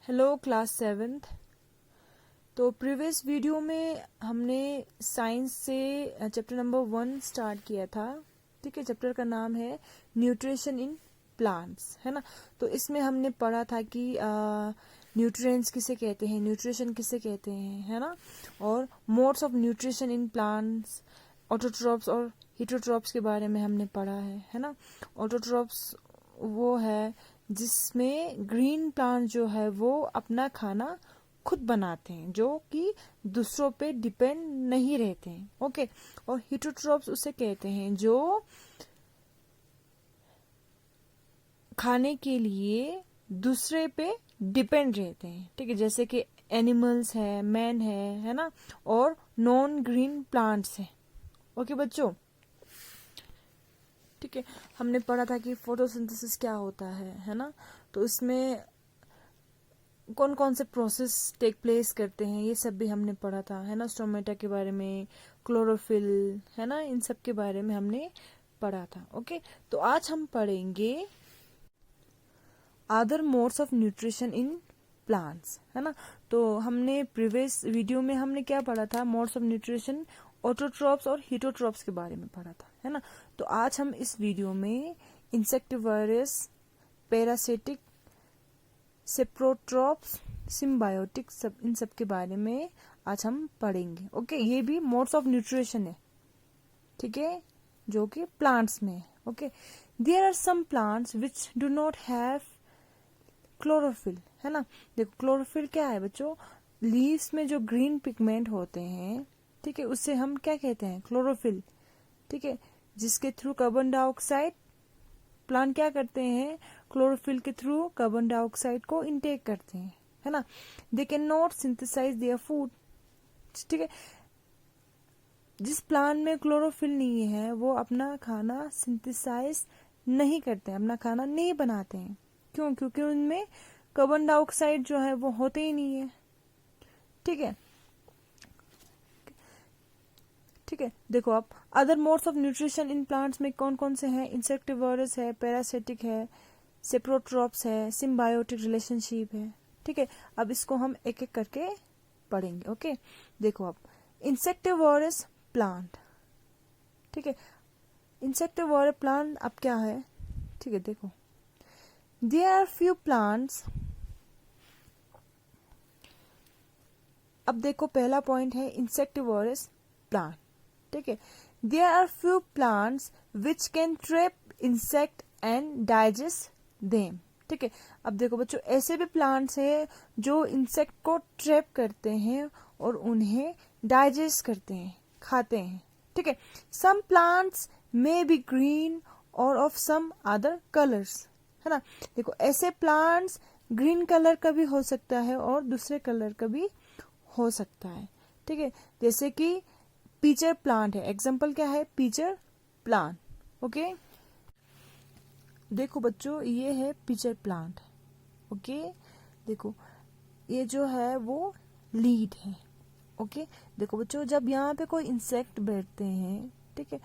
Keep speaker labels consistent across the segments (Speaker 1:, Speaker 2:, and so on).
Speaker 1: Hello class 7th। तो previous video में हमने साइंस से चैप्टर नंबर 1 स्टार्ट किया था। ठीक है, चैप्टर का नाम है न्यूट्रिशन इन प्लांट्स, है ना। तो इसमें हमने पढ़ा था कि न्यूट्रिएंट्स किसे कहते हैं, न्यूट्रिशन किसे कहते हैं, है ना। और modes of nutrition in plants, autotrophs और हीटोट्रॉप्स के बारे में हमने पढ़ा है ना। ऑटोट्रॉप्स वो है जिसमें ग्रीन प्लांट जो है वो अपना खाना खुद बनाते हैं, जो कि दूसरों पे डिपेंड नहीं रहते हैं। ओके। और हीटोट्रॉप्स उसे कहते हैं जो खाने के लिए दूसरे पे डिपेंड रहते हैं। ठीक है, जैसे कि एनिमल्स है, मैन है ना, और नॉन ग्रीन प्लांट्स है। ओके बच्चों, ठीक है। हमने पढ़ा था कि फोटोसिंथेसिस क्या होता है ना। तो इसमें कौन कौन से प्रोसेस टेक प्लेस करते हैं ये सब भी हमने पढ़ा था, है ना। स्टोमेटा के बारे में, क्लोरोफिल, है ना, इन सब के बारे में हमने पढ़ा था। ओके, तो आज हम पढ़ेंगे other modes of nutrition in plants, है ना। तो हमने प्रीवियस वीडियो में हमने क्या पढ़ा था, मोड्स ऑफ न्यूट्रिशन, ऑटोट्रॉप्स और हीटोट्रॉप्स के बारे में पढ़ा था, है ना। तो आज हम इस वीडियो में इंसेक्टिवरस, पैरासिटिक, सेप्रोट्रॉप्स, सिम्बायोटिक, सब इन सब के बारे में आज हम पढ़ेंगे। ओके, ये भी मोड्स ऑफ न्यूट्रिशन है, ठीक है, जो कि प्लांट्स में है। Okay, there are some plants which do not have chlorophyll, है ना। देखो क्लोरोफिल क्या है बच्चों, लीव्स में जो ग्रीन पिगमेंट होते हैं, ठीक है, उससे हम क्या कहते हैं, क्लोरोफिल। ठीक है, जिसके थ्रू कार्बन डाइऑक्साइड प्लांट क्या करते हैं, क्लोरोफिल के थ्रू कार्बन डाइऑक्साइड को इनटेक करते हैं, है ना। They can not synthesise their food. ठीक है, जिस प्लांट में क्लोरोफिल नहीं है वो अपना खाना सिंथेसाइज नहीं करते हैं, अपना खाना नहीं बनाते हैं। क्यों? क्योंकि उनमें कार्बन डाइऑक्साइड जो है वो होते ही नहीं है। ठीक है, ठीक है। देखो आप other modes of nutrition in plants में कौन कौन से हैं, इंसेक्टिवरस है, पैरासिटिक है, सेप्रोट्रॉप्स है, सिम्बायोटिक रिलेशनशिप है। ठीक है, अब इसको हम एक एक करके पढ़ेंगे। ओके, देखो आप इंसेक्टिवरस प्लांट, ठीक है, इंसेक्टिवरस प्लांट अब क्या है, ठीक है। देखो देयर आर फ्यू प्लांट्स, अब देखो पहला पॉइंट है इंसेक्टिवरस प्लांट। ठीक है, there are few plants which can trap insect and digest them. ठीक है, अब देखो बच्चों ऐसे भी प्लांट्स हैं जो इंसेक्ट को ट्रैप करते हैं और उन्हें डाइजेस्ट करते हैं, खाते हैं। ठीक है, some plants may be green or of some other colours, है ना। देखो ऐसे प्लांट्स ग्रीन कलर का भी हो सकता है और दूसरे कलर का भी हो सकता है। ठीक है, जैसे कि पीचर प्लांट है, एग्जाम्पल क्या है, पीचर प्लांट। ओके, देखो बच्चों ये है पीचर प्लांट। ओके, देखो ये जो है वो लीड है। ओके, देखो बच्चों जब यहाँ पे कोई इंसेक्ट बैठते हैं, ठीक है,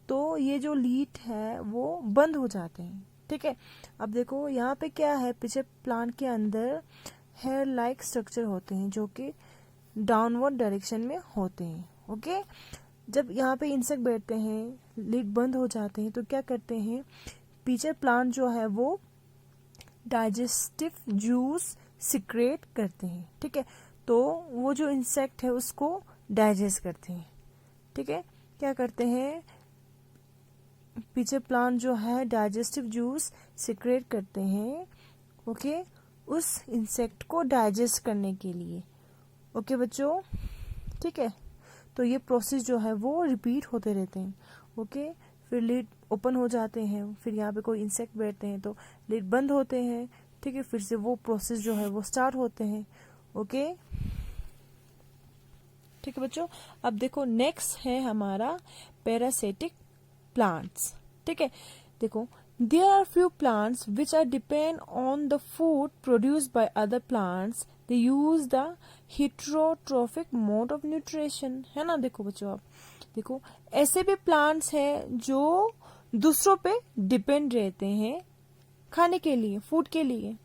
Speaker 1: तो ये जो लीड है वो बंद हो जाते हैं। ठीक है, अब देखो यहाँ पे क्या है, पीचर प्लांट के अंदर हेयर लाइक स्ट्रक्चर होते हैं जो कि डाउनवर्ड डायरेक्शन में होते हैं। ओके, जब यहाँ पे इंसेक्ट बैठते हैं, लीड बंद हो जाते हैं, तो क्या करते हैं, पीचर प्लांट जो है वो डाइजेस्टिव जूस सिक्रेट करते हैं। ठीक है, तो वो जो इंसेक्ट है उसको डाइजेस्ट करते हैं। ठीक है, क्या करते हैं, पीचर प्लांट जो है डाइजेस्टिव जूस सिक्रेट करते हैं, ओके, उस इंसेक्ट को डाइजेस्ट करने के लिए। ओके बच्चों, ठीक है, तो ये प्रोसेस जो है वो रिपीट होते रहते हैं। ओके, फिर लिड ओपन हो जाते हैं, फिर यहाँ पे कोई इंसेक्ट बैठते हैं तो लिड बंद होते हैं। ठीक है, फिर से वो प्रोसेस जो है वो स्टार्ट होते हैं। ओके, ठीक है बच्चों, अब देखो नेक्स्ट है हमारा पैरासिटिक प्लांट्स। ठीक है, देखो there are few plants which are depend on the food produced by other plants, they use the heterotrophic mode of nutrition, है ना। देखो बच्चों आप देखो ऐसे भी प्लांट्स हैं जो दूसरों पे डिपेंड रहते हैं खाने के लिए, फूड के लिए।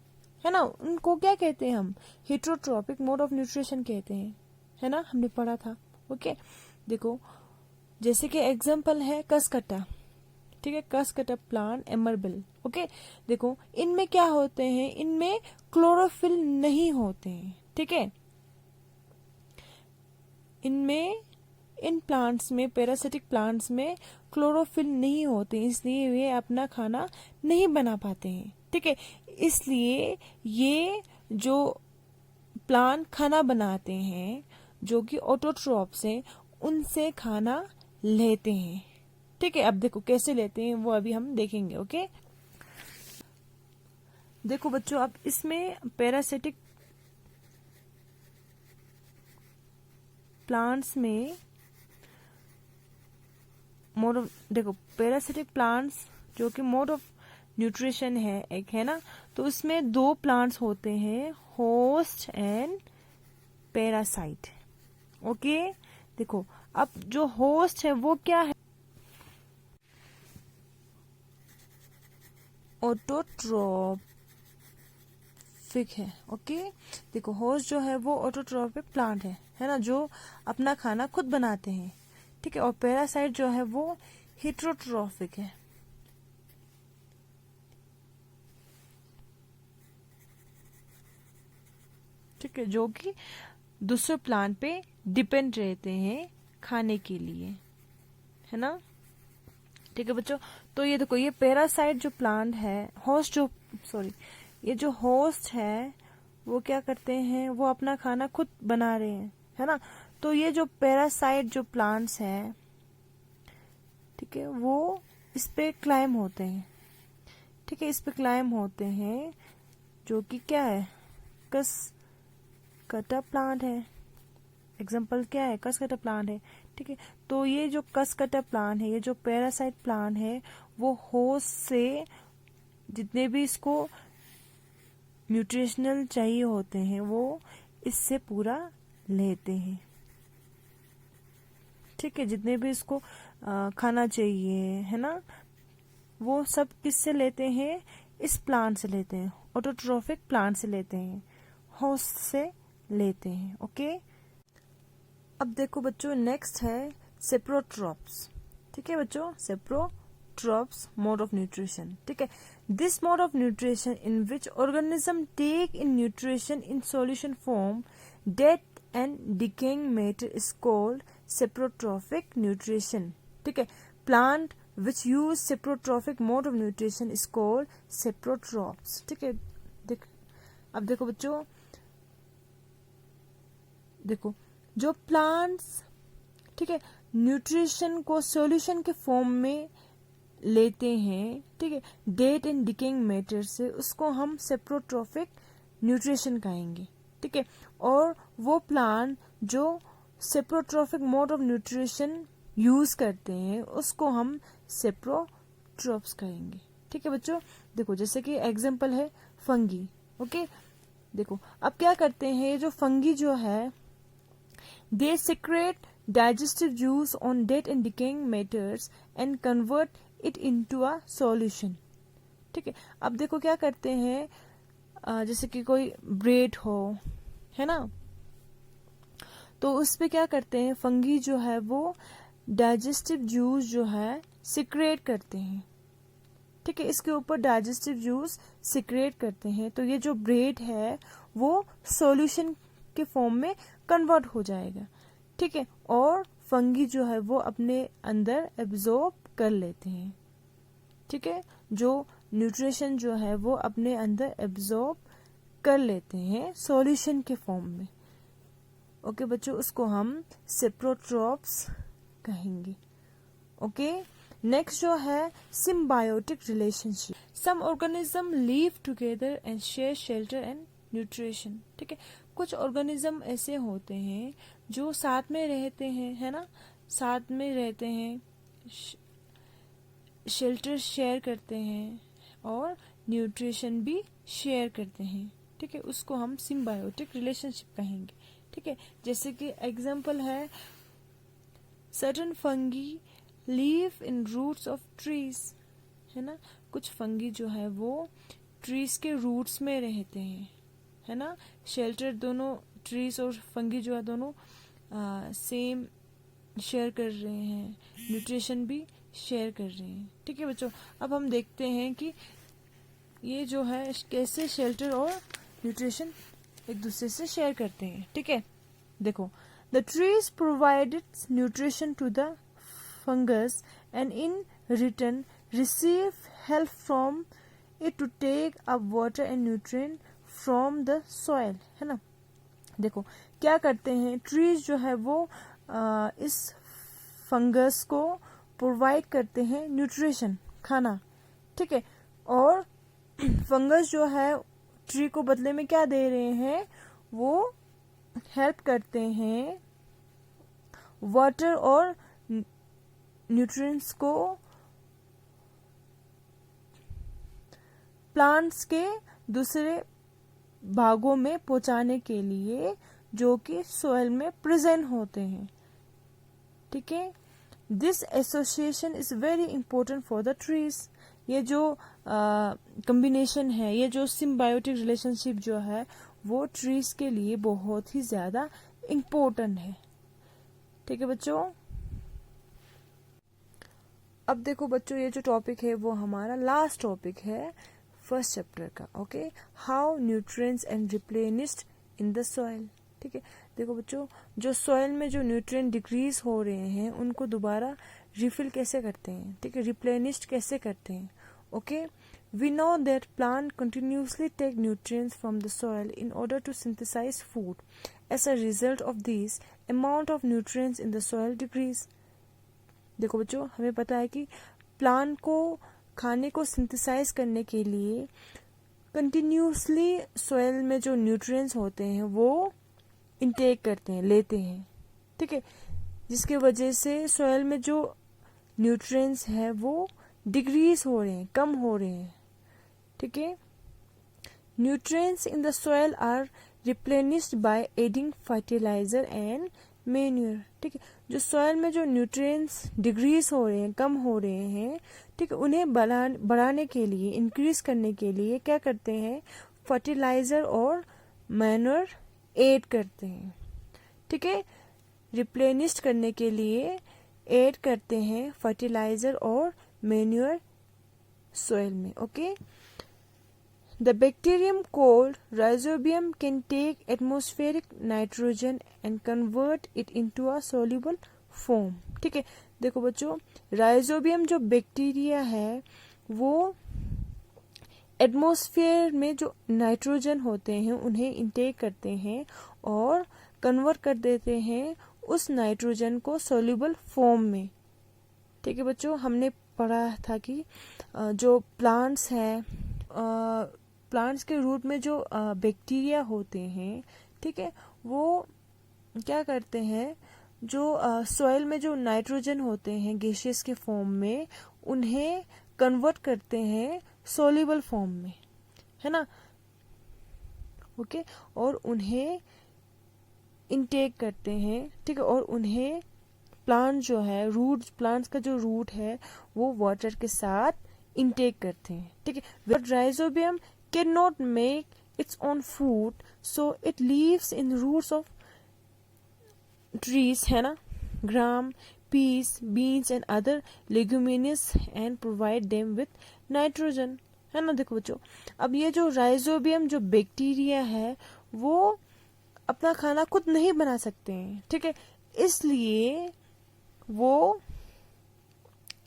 Speaker 1: है ना, उनको क्या कहते हैं हम, हेट्रोट्रॉपिक मोड ऑफ न्यूट्रिशन कहते हैं, है ना, हमने पढ़ा था। ओके, देखो जैसे कि एग्जांपल है कसकटा, ठीक है, कसकटा प्लांट एमरबिल। ओके, देखो इनमें क्या होते हैं, इनमें क्लोरोफिल नहीं होते हैं, ठीक है, इनमें इन प्लांट्स में, पैरासिटिक प्लांट्स में क्लोरोफिल नहीं होते, इसलिए वे अपना खाना नहीं बना पाते हैं, ठीक है। इसलिए ये जो प्लांट खाना बनाते हैं, जो कि ऑटोट्रॉप्स हैं, उनसे खाना लेते हैं, ठीक है। अब देखो कैसे लेते हैं वो अभी हम देखेंगे। ओके, देखो बच्चों, अब इसमें पैरासिटिक प्लांट्स में मोड ऑफ, देखो पैरासिटिक प्लांट्स जो कि मोड ऑफ न्यूट्रिशन है एक, है ना, तो उसमें दो प्लांट्स होते हैं, होस्ट एंड पैरासाइट। ओके, देखो अब जो होस्ट है वो क्या है, ऑटोट्रॉपिक है। ओके, देखो होस्ट जो है वो ऑटोट्रॉपिक प्लांट है ना, जो अपना खाना खुद बनाते हैं, ठीक है, और पैरासाइट जो है वो हेट्रोट्रॉपिक है। ठीक है, जो कि दूसरे प्लांट पे डिपेंड रहते हैं खाने के लिए, है ना, ठीक है बच्चों। तो ये देखो, ये पैरासाइट जो प्लांट है, होस्ट जो, सॉरी, ये जो होस्ट है वो क्या करते हैं, वो अपना खाना खुद बना रहे हैं, है ना। तो ये जो पैरासाइट जो प्लांट्स है, ठीक है, वो इस पे क्लाइम होते हैं, ठीक है, इस पे क्लाइम होते हैं, जो कि क्या है, कसकटा प्लांट है। एग्जाम्पल क्या है, कसकटा प्लांट है, ठीक है। तो ये जो कसकटा प्लांट है, ये जो पैरासाइट प्लांट है, वो होस्ट से जितने भी इसको न्यूट्रिशनल चाहिए होते हैं वो इससे पूरा लेते हैं, ठीक है, जितने भी इसको खाना चाहिए, है ना, वो सब किससे लेते हैं, इस प्लांट से लेते हैं, ऑटोट्रॉफिक प्लांट से लेते हैं, होस्ट से लेते हैं। ओके, अब देखो बच्चों, नेक्स्ट है सेप्रोट्रॉप्स, ठीक है बच्चों, सेप्रोट्रॉप्स मोड ऑफ न्यूट्रिशन, ठीक है। This mode of nutrition in which organism take in nutrition in solution form death and decaying matter is called saprotrophic nutrition, ठीक है। Plant which use seprotrophic mode of nutrition is called seprotrophs, ठीक है। अब देखो बच्चों, देखो जो plants, ठीक है, न्यूट्रिशन को सॉल्यूशन के फॉर्म में लेते हैं, ठीक है, डेट एंड डिकेइंग मैटर से, उसको हम सेप्रोट्रॉफिक न्यूट्रिशन कहेंगे, ठीक है। और वो प्लांट जो saprotrophic mode of nutrition use करते हैं उसको हम सेप्रोट्रॉप्स कहेंगे, ठीक है बच्चों। देखो जैसे कि एग्जांपल है फंगी। ओके, देखो अब क्या करते हैं, ये जो फंगी जो है, they secrete digestive juice on dead and decaying matters and convert it into a solution, ठीक है। अब देखो क्या करते हैं, जैसे कि कोई ब्रेड हो, है ना, तो उस पे क्या करते हैं, फंगी जो है वो डाइजेस्टिव जूस जो है सिक्रेट करते हैं, ठीक है, इसके ऊपर डाइजेस्टिव जूस सिक्रेट करते हैं, तो ये जो ब्रेड है वो सॉल्यूशन के फॉर्म में कन्वर्ट हो जाएगा, ठीक है, और फंगी जो है वो अपने अंदर एब्जॉर्ब कर लेते हैं, ठीक है, जो न्यूट्रिशन जो है वो अपने अंदर एब्जॉर्ब कर लेते हैं सॉल्यूशन के फॉर्म में। ओके बच्चों, उसको हम सेप्रोट्रॉप्स कहेंगे। ओके, नेक्स्ट जो है symbiotic relationship, some organism live together and share shelter and nutrition, ठीक है। कुछ ऑर्गेनिज्म ऐसे होते हैं जो साथ में रहते हैं, है ना, साथ में रहते हैं, शेल्टर शेयर करते हैं और न्यूट्रिशन भी शेयर करते हैं, ठीक है, उसको हम सिम्बायोटिक रिलेशनशिप कहेंगे, ठीक है। जैसे कि एग्जांपल है, certain fungi live in roots of trees, है ना, कुछ फंगी जो है वो ट्रीज के रूट्स में रहते हैं, है ना। शेल्टर दोनों ट्रीज और फंगी जो है दोनों सेम शेयर कर रहे हैं, न्यूट्रिशन भी शेयर कर रहे हैं। ठीक है बच्चों, अब हम देखते हैं कि ये जो है कैसे शेल्टर और न्यूट्रिशन एक दूसरे से शेयर करते हैं। ठीक है, देखो, the trees provided nutrition to the fungus and in return receive help from it to take up water and nutrient from the soil, है ना। देखो क्या करते हैं, ट्रीज जो है वो इस फंगस को प्रोवाइड करते हैं न्यूट्रिशन, खाना। ठीक है, और फंगस जो है ट्री को बदले में क्या दे रहे हैं, वो हेल्प करते हैं वाटर और न्यूट्रिएंट्स को प्लांट्स के दूसरे भागों में पहुंचाने के लिए जो कि सॉइल में प्रेजेंट होते हैं। ठीक है, this association is very important for the trees. ये जो कॉम्बिनेशन है, ये जो सिम्बायोटिक रिलेशनशिप जो है वो ट्रीज के लिए बहुत ही ज्यादा इम्पोर्टेंट है। ठीक है बच्चों, अब देखो बच्चों, ये जो टॉपिक है वो हमारा लास्ट टॉपिक है फर्स्ट चैप्टर का। Okay, how nutrients and replenished in the soil. ठीक है, देखो बच्चों, जो सॉइल में जो न्यूट्रिएंट डिक्रीज हो रहे हैं उनको दोबारा रिफिल कैसे करते हैं, ठीक है, रिप्लेनिश्ड कैसे करते हैं। Okay, we know that plant continuously take nutrients from the soil in order to synthesise food. As a result of this, amount of nutrients in the soil decrease. देखो बच्चों, हमें पता है कि प्लांट को खाने को सिंथेसाइज करने के लिए कंटिन्यूसली सॉइल में जो न्यूट्रिएंट्स होते हैं वो इनटेक करते हैं, लेते हैं। ठीक है, जिसकी वजह से सॉइल में जो न्यूट्रिएंट्स है वो डिक्रीज हो रहे हैं, कम हो रहे हैं। ठीक है, nutrients in the soil are replenished by adding fertiliser and manure. ठीक है, जो सॉइल में जो न्यूट्रिएंट्स डिक्रीज हो रहे हैं, कम हो रहे हैं, ठीक है, उन्हें बढ़ाने के लिए, इंक्रीज करने के लिए क्या करते हैं, फर्टिलाइजर और मैन्योर ऐड करते हैं। ठीक है, रिप्लेनिश्ड करने के लिए ऐड करते हैं फर्टिलाइजर और मैन्योर सॉइल में। Okay, the bacterium called rhizobium can take atmospheric nitrogen and convert it into a soluble form. ठीक है, देखो बच्चों, राइजोबियम जो बैक्टीरिया है वो एटमॉस्फेयर में जो नाइट्रोजन होते हैं उन्हें इंटेक करते हैं और कन्वर्ट कर देते हैं उस नाइट्रोजन को सोल्यूबल फॉर्म में। ठीक है बच्चों, हमने पढ़ा था कि जो प्लांट्स हैं, प्लांट्स के रूट में जो बैक्टीरिया होते हैं, ठीक है, वो क्या करते हैं, जो सॉइल में जो नाइट्रोजन होते हैं गैसेस के फॉर्म में, उन्हें कन्वर्ट करते हैं सोल्यूबल फॉर्म में, है ना। ओके, और उन्हें इनटेक करते हैं। ठीक है, और उन्हें प्लांट जो है, रूट, प्लांट्स का जो रूट है वो वाटर के साथ इनटेक करते हैं। ठीक है, but rhizobium can not make its own food, so it lives in roots of trees, है ना, gram, peas, beans and other leguminous and provide them with nitrogen, है ना। देखो बच्चों, अब ये जो राइजोबियम जो बैक्टीरिया है वो अपना खाना खुद नहीं बना सकते हैं। ठीक है, इसलिए वो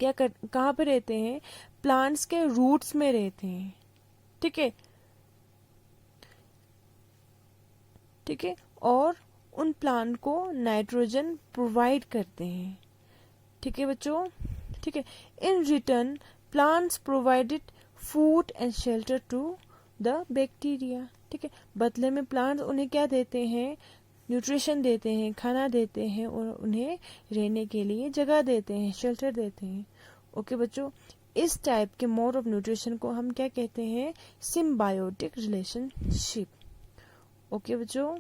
Speaker 1: कहाँ पे रहते हैं, प्लांट्स के रूट्स में रहते हैं। ठीक है, ठीक है, और उन प्लांट को नाइट्रोजन प्रोवाइड करते हैं। ठीक है बच्चों, ठीक है, in return plants provided food and shelter to the bacteria. ठीक है, बदले में प्लांट्स उन्हें क्या देते हैं, न्यूट्रिशन देते हैं, खाना देते हैं और उन्हें रहने के लिए जगह देते हैं, शेल्टर देते हैं। ओके बच्चों, इस टाइप के मोड ऑफ न्यूट्रिशन को हम क्या कहते हैं, सिम्बायोटिक रिलेशनशिप। ओके बच्चों,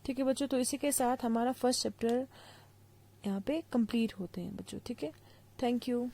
Speaker 1: ठीक है बच्चों, तो इसी के साथ हमारा फर्स्ट चैप्टर यहाँ पे कंप्लीट होते हैं बच्चों। ठीक है, थैंक यू।